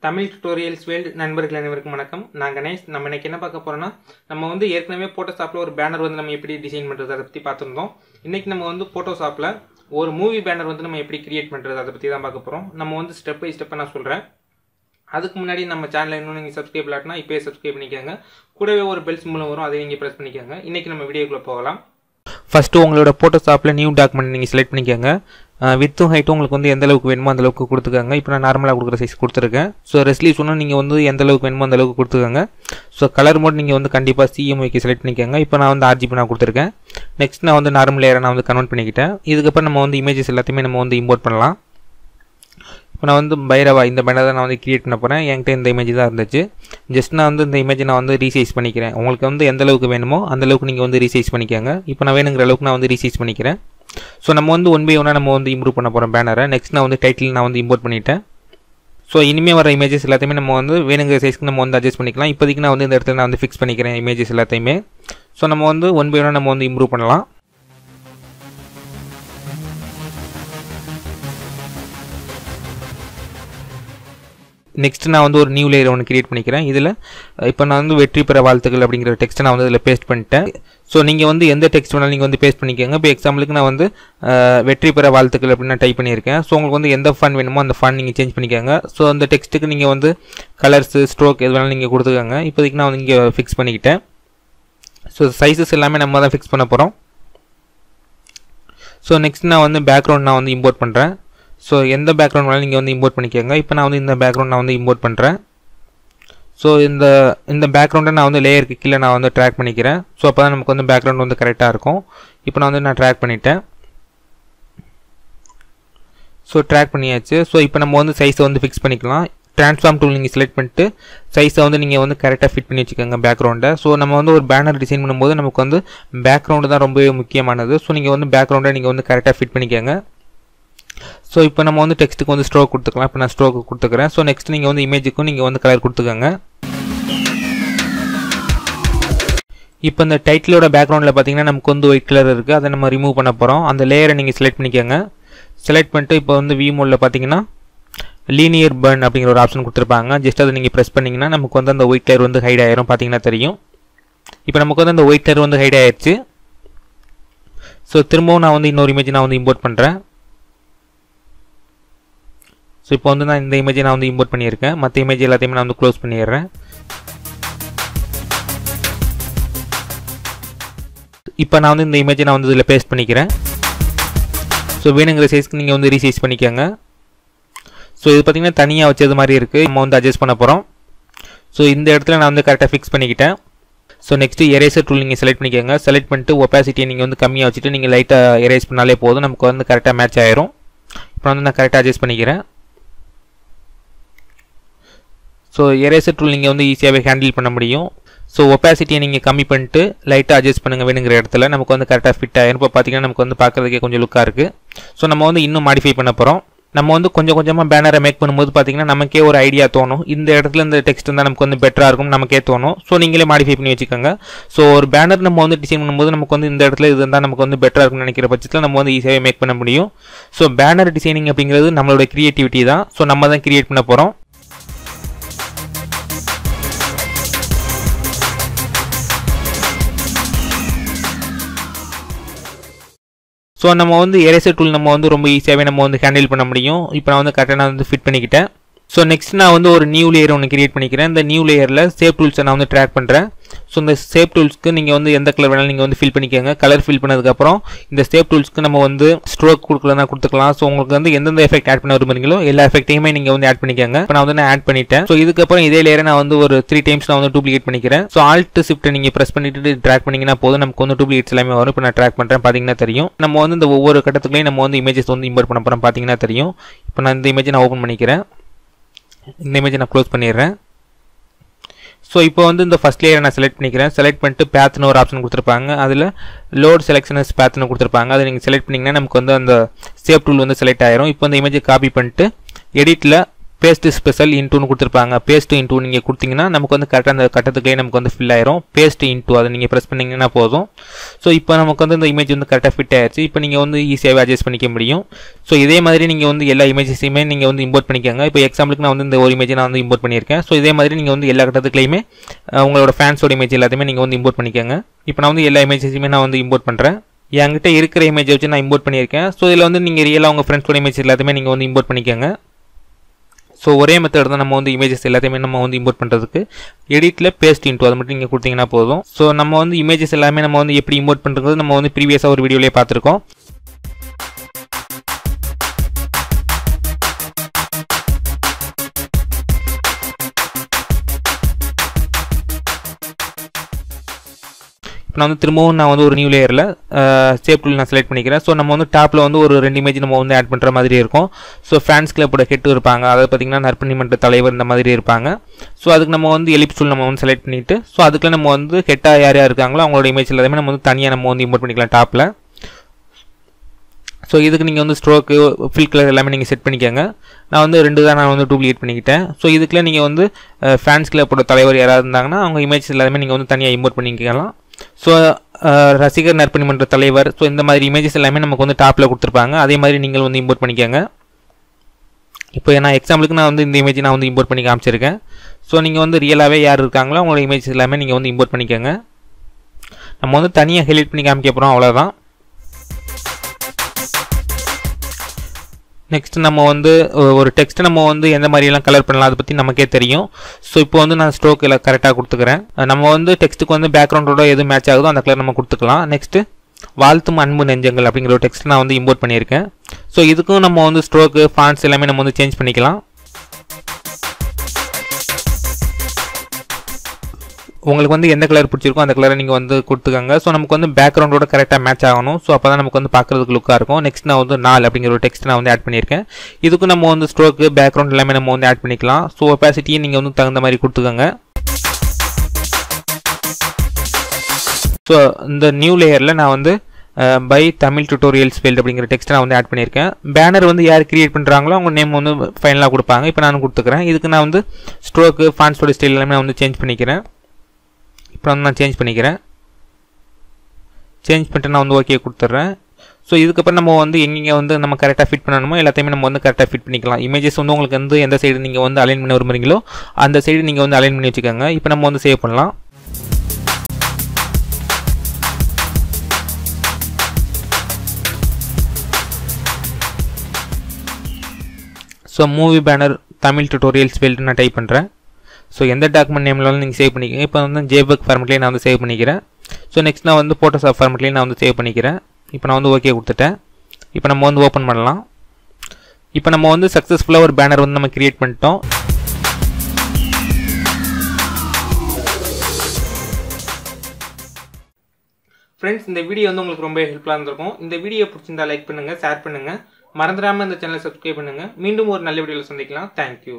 Tamil tutorials world நண்பர்கள் அனைவருக்கும் வணக்கம். நான் கணேஷ். நம்ம இன்னைக்கு என்ன பார்க்க போறோம்னா, நம்ம வந்து ஏற்கனவே போட்டோஷாப்ல ஒரு பேனர் வந்து நம்ம எப்படி டிசைன் பண்றது அதை பத்தி பார்த்துருந்தோம். இன்னைக்கு நம்ம வந்து போட்டோஷாப்ல ஒரு மூவி பேனர் வந்து நம்ம எப்படி கிரியேட் பண்றது அதை பத்தி தான் பார்க்க போறோம். நம்ம வந்து ஸ்டெப் பை ஸ்டெப்பா நான் சொல்றேன். அதுக்கு முன்னாடி நம்ம சேனலை இன்னும் நீங்கள் சப்ஸ்கிரைப் பண்ணலாம்னா இப்போயே சப்ஸ்கிரைப் பண்ணிக்கோங்க. கூடவே ஒரு பெல் சிம்பிள் வரும், அதை நீங்கள் ப்ரெஸ் பண்ணிக்கோங்க. இன்னைக்கு நம்ம வீடியோக்குள்ளே போகலாம். ஃபஸ்ட்டு உங்களோட ஃபோட்டோஷாப்பில் நியூ டாக்குமெண்ட் நீங்கள் செலக்ட் பண்ணிக்கோங்க. வித்தும் ஹைட்டும் உங்களுக்கு வந்து எந்த அளவுக்கு வேணுமோ அந்த அளவுக்கு கொடுத்துக்கோங்க. இப்போ நான் நார்மலாக கொடுக்குற சைஸ் கொடுத்துருக்கேன். ஸோ ரெசல்யூஷனும் நீங்கள் வந்து எந்த அளவுக்கு வேணுமோ அந்த அளவுக்கு கொடுத்துக்கோங்க. ஸோ கலர் மோட் நீங்கள் வந்து கண்டிப்பாக CMYK செலக்ட் பண்ணிக்கோங்க. இப்போ நான் வந்து RGB நான் கொடுத்துருக்கேன். நெக்ஸ்ட் நான் வந்து நார்மல் லேயரை நான் வந்து கன்வெர்ட் பண்ணிக்கிட்டேன். இதுக்கப்புறம் நம்ம வந்து இமேஜஸ் எல்லாத்தையுமே நம்ம வந்து இம்போர்ட் பண்ணலாம். இப்போ நான் வந்து பைரவா இந்த பேனர் தான் நான் வந்து கிரியேட் பண்ண போகிறேன். என்கிட்ட இந்த இமேஜ் தான் இருந்துச்சு. ஜஸ்ட் நான் வந்து இந்த இமேஜை நான் வந்து ரீசைஸ் பண்ணிக்கிறேன். உங்களுக்கு வந்து எந்த அளவுக்கு வேணுமோ அந்த அளவுக்கு நீங்கள் வந்து ரீசைஸ் பண்ணிக்கோங்க. இப்போ நான் வேணுங்கிற அளவுக்கு நான் வந்து ரீசைஸ் பண்ணிக்கிறேன். ஸோ நம்ம வந்து 1 by 1 நம்ம வந்து இம்ப்ரூவ் பண்ண போகிறோம் பேனரை. நெக்ஸ்ட் நான் வந்து டைட்டில் நான் வந்து இம்போர்ட் பண்ணிட்டேன். ஸோ இனிமேல் வர இமேஜஸ் எல்லாத்தையுமே நம்ம வந்து வேணுங்கிற சைஸ்க்கு நம்ம வந்து அட்ஜஸ்ட் பண்ணிக்கலாம். இப்போதைக்கு நான் வந்து இந்த இடத்துல நான் வந்து ஃபிக்ஸ் பண்ணிக்கிறேன் இமேஜஸ் எல்லாத்தையுமே. ஸோ நம்ம வந்து 1 by 1 நம்ம வந்து இம்ப்ரூவ் பண்ணலாம். நெக்ஸ்ட் நான் வந்து ஒரு நியூ லேயர் ஒன்று கிரியேட் பண்ணிக்கிறேன். இதில் இப்போ நான் வந்து வெற்றி பெற வாழ்த்துக்கள் அப்படிங்கிற டெக்ஸ்ட்டை நான் வந்து இதில் பேஸ்ட் பண்ணிட்டேன். ஸோ நீங்கள் வந்து எந்த டெக்ஸ்ட் வேணாலும் நீங்கள் வந்து பேஸ்ட் பண்ணிக்கோங்க. இப்போ எக்ஸாம்பிளுக்கு நான் வந்து வெற்றி பெற வாழ்த்துக்கள் அப்படின்னு நான் டைப் பண்ணியிருக்கேன். ஸோ உங்களுக்கு வந்து எந்த ஃபன் வேணுமோ அந்த ஃபன் நீங்கள் சேஞ்ச் பண்ணிக்கோங்க. ஸோ அந்த டெக்ஸ்ட்டுக்கு நீங்கள் வந்து கலர்ஸு ஸ்ட்ரோக் எது வேணாலும் நீங்கள் கொடுத்துக்கோங்க. இப்போதைக்கு நான் வந்து இங்கே ஃபிக்ஸ் பண்ணிக்கிட்டேன். ஸோ சைஸஸ் எல்லாமே நம்ம தான் ஃபிக்ஸ் பண்ண போகிறோம். ஸோ நெக்ஸ்ட் நான் வந்து பேக்ரவுண்ட் நான் வந்து இம்போர்ட் பண்ணுறேன். ஸோ எந்த பேக்ரவுண்ட் வேணாலும் நீங்கள் வந்து இம்போர்ட் பண்ணிக்கோங்க. இப்போ நான் வந்து இந்த பேக்ரவுண்ட் நான் வந்து இம்போர்ட் பண்ணுறேன். ஸோ இந்த பேக்ரவுண்டை நான் வந்து லேயருக்கு கீழே நான் வந்து ட்ராக் பண்ணிக்கிறேன். ஸோ அப்போ தான் நமக்கு வந்து பேக்ரவுண்ட் வந்து கரெக்டாக இருக்கும். இப்போ நான் ட்ராக் பண்ணிட்டேன். ஸோ ட்ராக் பண்ணியாச்சு. ஸோ இப்போ நம்ம வந்து சைஸை வந்து ஃபிக்ஸ் பண்ணிக்கலாம். ட்ரான்ஸ்ஃபார்ம் டூல் நீங்கள் செலக்ட் பண்ணிட்டு சைஸை வந்து நீங்கள் வந்து கரெக்டாக ஃபிட் பண்ணி வச்சுக்கோங்க பேக்ரவுண்டை. ஸோ நம்ம வந்து ஒரு பேனர் டிசைன் பண்ணும்போது நமக்கு வந்து பேக்ரவுண்டு தான் ரொம்பவே முக்கியமானது. ஸோ நீங்கள் வந்து பேக்ரவுண்டை நீங்கள் வந்து கரெக்டாக ஃபிட் பண்ணிக்கோங்க. ஸோ இப்போ நம்ம வந்து டெக்ஸ்ட்டுக்கு வந்து ஸ்ட்ரோக் கொடுத்துக்கலாம். இப்போ நான் ஸ்ட்ரோக் கொடுத்துக்கிறேன். ஸோ நெக்ஸ்ட் நீங்கள் வந்து இமேஜுக்கும் நீங்கள் வந்து கலர் கொடுத்துக்கோங்க. இப்போ இந்த டைட்டிலோட பேக்ரவுண்டில் பார்த்தீங்கன்னா நமக்கு வந்து ஒயிட் கலர் இருக்குது. அதை நம்ம ரிமூவ் பண்ண போகிறோம். அந்த லேயரை நீங்கள் செலக்ட் பண்ணிக்கோங்க. செலக்ட் பண்ணிட்டு இப்போ வந்து வியூ மோடில் பார்த்தீங்கன்னா லீனியர் பர்ன் அப்படிங்கிற ஒரு ஆப்ஷன் கொடுத்துருப்பாங்க. ஜஸ்ட் அதை நீங்கள் ப்ரெஸ் பண்ணிங்கன்னா நமக்கு வந்து அந்த ஒயிட் கலர் வந்து ஹைட் ஆயிரும். பார்த்தீங்கன்னா தெரியும். இப்போ நமக்கு வந்து அந்த ஒயிட் கலர் வந்து ஹைட் ஆயிடுச்சு. ஸோ திரும்பவும் நான் வந்து இன்னொரு இமேஜ் நான் வந்து இம்போர்ட் பண்ணுறேன். ஸோ இப்போ வந்து நான் இந்த இமேஜை நான் வந்து இம்போர்ட் பண்ணியிருக்கேன். மற்ற இமேஜ் எல்லாத்தையுமே நான் வந்து க்ளோஸ் பண்ணிடுறேன். இப்போ நான் வந்து இந்த இமேஜை நான் வந்து இதில் பேஸ்ட் பண்ணிக்கிறேன். ஸோ வேணுங்கிற சைஸ்க்கு நீங்கள் வந்து ரீசைஸ் பண்ணிக்கோங்க. ஸோ இது பார்த்திங்கன்னா தனியாக வச்சது மாதிரி இருக்குது. நம்ம வந்து அட்ஜஸ்ட் பண்ண போகிறோம். ஸோ இந்த இடத்துல நான் வந்து கரெக்டாக ஃபிக்ஸ் பண்ணிக்கிட்டேன். ஸோ நெக்ஸ்ட்டு எரேசர் டூல் நீங்கள் செலக்ட் பண்ணிக்கோங்க. செலக்ட் பண்ணிட்டு ஒப்பாசிட்டியை நீங்கள் வந்து கம்மியாக வச்சுட்டு நீங்கள் லைட்டாக எரேஸ் பண்ணாலே போதும். நமக்கு வந்து கரெக்டாக மேட்ச் ஆயிரும். இப்போ வந்து நான் கரெக்டாக அட்ஜஸ்ட் பண்ணிக்கிறேன். ஸோ எரேசர் டூல் நீங்கள் வந்து ஈஸியாகவே ஹேண்டில் பண்ண முடியும். ஸோ ஒப்பாசிட்டியை நீங்கள் கம்மி பண்ணிட்டு லைட்டாக அட்ஜஸ்ட் பண்ணுங்கள் வேணுங்கிற இடத்துல. நமக்கு வந்து கரெக்டாக ஃபிட் ஆகிரும். இப்போ பார்த்தீங்கன்னா நமக்கு வந்து பார்க்குறதுக்கே கொஞ்சம் லுக்காக இருக்குது. ஸோ நம்ம வந்து இன்னும் மாடிஃபை பண்ண போகிறோம். நம்ம வந்து கொஞ்சம் கொஞ்சமாக பேனரை மேக் பண்ணும்போது பார்த்தீங்கன்னா நமக்கே ஒரு ஐடியா தோணும். இந்த இடத்துல இந்த டெக்ஸ்ட் இருந்தால் நமக்கு வந்து பெட்டராக இருக்கும் நமக்கே தோணும். ஸோ நீங்களே மாடிஃபை பண்ணி வச்சுக்கோங்க. ஸோ ஒரு பேனர் நம்ம வந்து டிசைன் பண்ணும்போது நமக்கு வந்து இந்த இடத்துல இது இருந்தால் நமக்கு வந்து பெட்டராக இருக்கும்னு நினைக்கிற பட்சத்தில் நம்ம வந்து ஈஸியாகவே மேக் பண்ண முடியும். ஸோ பேனர் டிசைனிங் அப்படிங்கிறது நம்மளோட கிரியேட்டிவிட்டி தான். ஸோ நம்ம தான் கிரியேட் பண்ண போகிறோம். ஸோ நம்ம வந்து எரேசர் டூல் நம்ம வந்து ரொம்ப ஈஸியாகவே நம்ம வந்து ஹேண்டில் பண்ண முடியும். இப்போ நான் வந்து கரெக்டாக நான் வந்து ஃபிட் பண்ணிக்கிட்டேன். ஸோ நெக்ஸ்ட் நான் வந்து ஒரு நியூ லேயர் ஒன்று கிரியேட் பண்ணிக்கிறேன். இந்த நியூ லேயரில் சேப் டூல்ஸை நான் வந்து ட்ராக் பண்ணுறேன். ஸோ இந்த சேப் டூல்ஸ்க்கு நீங்கள் வந்து எந்த கலர் வேணாலும் நீங்கள் வந்து ஃபில் பண்ணிக்கோங்க. கலர் ஃபில் பண்ணதுக்கப்புறம் இந்த சேப் டூல்ஸ்க்கு நம்ம வந்து ஸ்ட்ரோக் கொடுக்கலன்னா கொடுத்துக்கலாம். ஸோ உங்களுக்கு வந்து எந்தெந்த எஃபெக்ட் ஆட் பண்ண விரும்புறீங்களோ எல்லா எஃபெக்ட்டையுமே நீங்கள் வந்து ஆட் பண்ணிக்கோங்க. இப்போ நான் வந்து ஆட் பண்ணிட்டேன். ஸோ இதுக்கப்புறம் இதே லேயரை நான் வந்து ஒரு 3 times நான் வந்து டூப்ளிகேட் பண்ணிக்கிறேன். ஸோ ஆல்ட் ஷிஃப்ட்டை நீங்கள் ப்ரெஸ் பண்ணிட்டு ட்ராக் பண்ணிங்கன்னா போதும். நமக்கு வந்து டூப்ளிகேட்ஸ் எல்லாமே வரும். இப்போ நான் ட்ராக் பண்ணுறேன். பார்த்தீங்கன்னா தெரியும். நம்ம வந்து இந்த ஒவ்வொரு கட்டத்துக்குள்ளேயும் நம்ம வந்து இமேஜஸ் வந்து இம்போர்ட் பண்ண போகிறோம். பார்த்தீங்கன்னா தெரியும். இப்போ நான் இந்த இமேஜை நான் ஓப்பன் பண்ணிக்கிறேன். இந்த இமேஜை நான் க்ளோஸ் பண்ணிடுறேன். ஸோ இப்போ வந்து இந்த ஃபஸ்ட் லேயரை நான் செலக்ட் பண்ணிக்கிறேன். செலக்ட் பண்ணிட்டு பேத்னு ஒரு ஆப்ஷன் கொடுத்துருப்பாங்க. அதில் லோட் செலெக்ஷனஸ் பேத்னு கொடுத்துருப்பாங்க. அதை நீங்கள் செலக்ட் பண்ணிங்கன்னா நமக்கு வந்து அந்த சேப் டூல் வந்து செலக்ட் ஆயிரும். இப்போ இந்த இமேஜை காப்பி பண்ணிட்டு எடிட்டில் பேஸ்ட் ஸ்பெஷல் இன்டூன்னு கொடுத்துருப்பாங்க. பேஸ்ட் இன்டூ நீங்கள் கொடுத்தீங்கன்னா நமக்கு வந்து கரெக்டாக அந்த கட்டத்துக்குள்ளே நமக்கு வந்து ஃபில் ஆயிரும். பேஸ்ட் இன்டூ அதை நீங்கள் ப்ரெஸ் பண்ணிங்கன்னா போதும். ஸோ இப்போ நமக்கு வந்து இந்த இமேஜ் வந்து கரெக்டாக ஃபிட் ஆயிடுச்சு. இப்போ நீங்கள் வந்து ஈஸியாகவே அட்ஜஸ்ட் பண்ணிக்க முடியும். ஸோ இதே மாதிரி நீங்கள் வந்து எல்லா இமேஜஸையுமே நீங்கள் வந்து இம்போர்ட் பண்ணிக்கோங்க. இப்போ எக்ஸாம்பிளுக்கு நான் வந்து இந்த ஒரு இமேஜை நான் வந்து இம்போர்ட் பண்ணியிருக்கேன். ஸோ இதே மாதிரி நீங்கள் வந்து எல்லா கட்டத்துக்குலையுமே உங்களோட ஃபேன்ஸோட இமேஜ் எல்லாத்தையுமே நீங்கள் வந்து இம்போர்ட் பண்ணிக்கோங்க. இப்போ நான் வந்து எல்லா இமேஜஸையுமே நான் வந்து இம்போர்ட் பண்ணுறேன். என்கிட்ட இருக்கிற இமேஜை வச்சு நான் இம்போர்ட் பண்ணியிருக்கேன். ஸோ இதில் வந்து நீங்கள் ரியலாக உங்கள் ஃப்ரெண்ட்ஸோட இமேஜ் எல்லாத்தையுமே நீங்கள் வந்து இம்போர்ட் பண்ணிக்கோங்க. ஸோ ஒரே மெத்தட் தான் நம்ம வந்து இமேஜஸ் எல்லாத்தையுமே நம்ம வந்து இம்போர்ட் பண்ணுறதுக்கு. எடிட்டில் பேஸ்ட் இன்டூ அதை மட்டும் நீங்கள் கொடுத்தீங்கன்னா போதும். ஸோ நம்ம வந்து இமேஜஸ் எல்லாமே நம்ம வந்து எப்படி இம்போர்ட் பண்ணுறது நம்ம வந்து ப்ரீவியஸாக ஒரு வீடியோலேயே பார்த்துருக்கோம். நான் வந்து திரும்பவும் நான் வந்து ஒரு நியூ லேயரில் சேவ் டூல் நான் செலக்ட் பண்ணிக்கிறேன். ஸோ நம்ம வந்து டாப்பில் வந்து ஒரு 2 இமேஜ் நம்ம வந்து ஆட் பண்ணுற மாதிரி இருக்கும். ஸோ ஃபேன்ஸ் கிளப்போட ஹெட் இருப்பாங்க, அதாவது பார்த்திங்கன்னா நற்பணிமன்ற தலைவர் இந்த மாதிரி இருப்பாங்க. ஸோ அதுக்கு நம்ம வந்து எலிப்ஸ் டூல் நம்ம வந்து செலக்ட் பண்ணிவிட்டு ஸோ அதுக்குள்ள நம்ம வந்து ஹெட்டாக யார் யார் இருக்காங்களோ அவங்களோட இமேஜ் எல்லாமே நம்ம வந்து தனியாக நம்ம வந்து இம்போர்ட் பண்ணிக்கலாம் டாப்பில். ஸோ இதுக்கு நீங்கள் வந்து ஸ்ட்ரோக்கு ஃபில் கலர் எல்லாமே நீங்கள் செட் பண்ணிக்கோங்க. நான் வந்து 2 தான் நான் வந்து டூப்ளிகேட் பண்ணிக்கிட்டேன். ஸோ இதுக்குள்ள நீங்கள் வந்து ஃபேன்ஸ் கிளப்போட தலைவர் யாராவது இருந்தாங்கன்னா அவங்க இமேஜ் எல்லாமே நீங்கள் வந்து தனியாக இம்போர்ட் பண்ணிக்கலாம். ஸோ ரசிகர் நற்பணிமன்ற தலைவர் ஸோ இந்த மாதிரி இமேஜஸ் எல்லாமே நமக்கு வந்து டாப்பில் கொடுத்துருப்பாங்க. அதே மாதிரி நீங்கள் வந்து இம்போர்ட் பண்ணிக்கோங்க. இப்போ நான் எக்ஸாம்பிளுக்கு நான் வந்து இந்த இமேஜ் நான் வந்து இம்போர்ட் பண்ணி காமிச்சிருக்கேன். ஸோ நீங்கள் வந்து ரியலாகவே யார் இருக்காங்களோ அவங்களோட இமேஜஸ் எல்லாமே நீங்கள் வந்து இம்போர்ட் பண்ணிக்கோங்க. நம்ம வந்து தனியாக ஹைலைட் பண்ணி காமிக்க போகிறோம், அவ்வளோதான். நெக்ஸ்ட் நம்ம வந்து ஒரு டெக்ஸ்ட் நம்ம வந்து எந்த மாதிரியெல்லாம் கலர் பண்ணலாம் அதை பற்றி நமக்கே தெரியும். ஸோ இப்போ வந்து நான் ஸ்ட்ரோக் எல்லாம் கரெக்டாக கொடுத்துக்கிறேன். நம்ம வந்து டெக்ஸ்ட்டுக்கு வந்து பேக்ரவுண்டோட எது மேட்ச் ஆகுதோ அந்த கலர் நம்ம கொடுத்துக்கலாம். நெக்ஸ்ட்டு வாழ்த்தும் அன்பு நெஞ்சங்கள் அப்படிங்கிற ஒரு டெக்ஸ்ட் நான் வந்து இம்போர்ட் பண்ணியிருக்கேன். ஸோ இதுக்கும் நம்ம வந்து ஸ்ட்ரோக்கு ஃபாண்ட்ஸ் எல்லாமே நம்ம வந்து சேஞ்ச் பண்ணிக்கலாம். உங்களுக்கு வந்து எந்த கலர் பிடிச்சிருக்கோ அந்த கலரை நீங்கள் வந்து கொடுத்துக்கோங்க. ஸோ நமக்கு வந்து பேக்ரவுண்டோட கரெக்டாக மேட்ச் ஆகணும். ஸோ அப்போ தான் நமக்கு வந்து பார்க்குறதுக்கு லுக்காக இருக்கும். நெக்ஸ்ட் நான் வந்து 4 அப்படிங்கிற ஒரு டெக்ஸ்ட் நான் வந்து ஆட் பண்ணியிருக்கேன். இதுக்கு நம்ம வந்து ஸ்ட்ரோக்கு பேக்ரவுண்ட் எல்லாமே நம்ம வந்து ஆட் பண்ணிக்கலாம். ஸோ ஒபாசிட்டியை நீங்கள் வந்து தகுந்த மாதிரி கொடுத்துக்கோங்க. ஸோ இந்த நியூ லேயரில் நான் வந்து பை தமிழ் டியூட்டோரியல்ஸ் ஃபீல்டு அப்படிங்கிற டெக்ஸ்ட் நான் வந்து ஆட் பண்ணியிருக்கேன். பேனர் வந்து யார் கிரியேட் பண்ணுறாங்களோ அவங்க நேம் வந்து ஃபைனலாக கொடுப்பாங்க. இப்போ நான் கொடுத்துக்கிறேன். இதுக்கு நான் வந்து ஸ்ட்ரோக்கு ஃபாண்ட்ஸோட ஸ்டைல் எல்லாமே நான் வந்து சேஞ்ச் பண்ணிக்கிறேன். இப்போ வந்து நான் சேஞ்ச் பண்ணிக்கிறேன். சேஞ்ச் பண்ணிட்டு நான் வந்து ஓகே கொடுத்துட்றேன். ஸோ இதுக்கப்புறம் நம்ம வந்து எங்கெங்கே வந்து நம்ம கரெக்டாக ஃபிட் பண்ணணுமோ எல்லாத்தையுமே நம்ம வந்து கரெக்டாக ஃபிட் பண்ணிக்கலாம். இமேஜஸ் வந்து உங்களுக்கு வந்து எந்த சைடு நீங்கள் வந்து அலைன் பண்ண விரும்புறீங்களோ அந்த சைடு நீங்கள் வந்து அலைன் பண்ணி வச்சுக்கோங்க. இப்போ நம்ம வந்து சேவ் பண்ணலாம். So movie banner Tamil tutorials field நான் டைப் பண்ணுறேன். ஸோ எந்த டாக்குமெண்ட் நேம்லாலும் நீங்கள் சேவ் பண்ணிக்கோங்க. இப்போ வந்து JPEG ஃபார்மெட்லேயே நான் வந்து சேவ் பண்ணிக்கிறேன். ஸோ நெக்ஸ்ட் நான் வந்து ஃபோட்டோஷாப் ஃபார்மெட்லேயே நான் வந்து சேவ் பண்ணிக்கிறேன். இப்போ நான் வந்து ஓகே கொடுத்துட்டேன். இப்போ நம்ம வந்து ஓப்பன் பண்ணலாம். இப்போ நம்ம வந்து சக்ஸஸ்ஃபுல்லாக ஒரு பேனர் வந்து நம்ம கிரியேட் பண்ணிட்டோம். ஃப்ரெண்ட்ஸ், இந்த வீடியோ வந்து உங்களுக்கு ரொம்ப ஹெல்ப்ஃபுல்லாக இருந்திருக்கும். இந்த வீடியோ பிடிச்சிருந்தா லைக் பண்ணுங்கள், ஷேர் பண்ணுங்கள், மறந்துடாமல் இந்த சேனலை சப்ஸ்கிரைப் பண்ணுங்கள். மீண்டும் ஒரு நல்ல வீடியோவில் சந்திக்கலாம். தேங்க்யூ.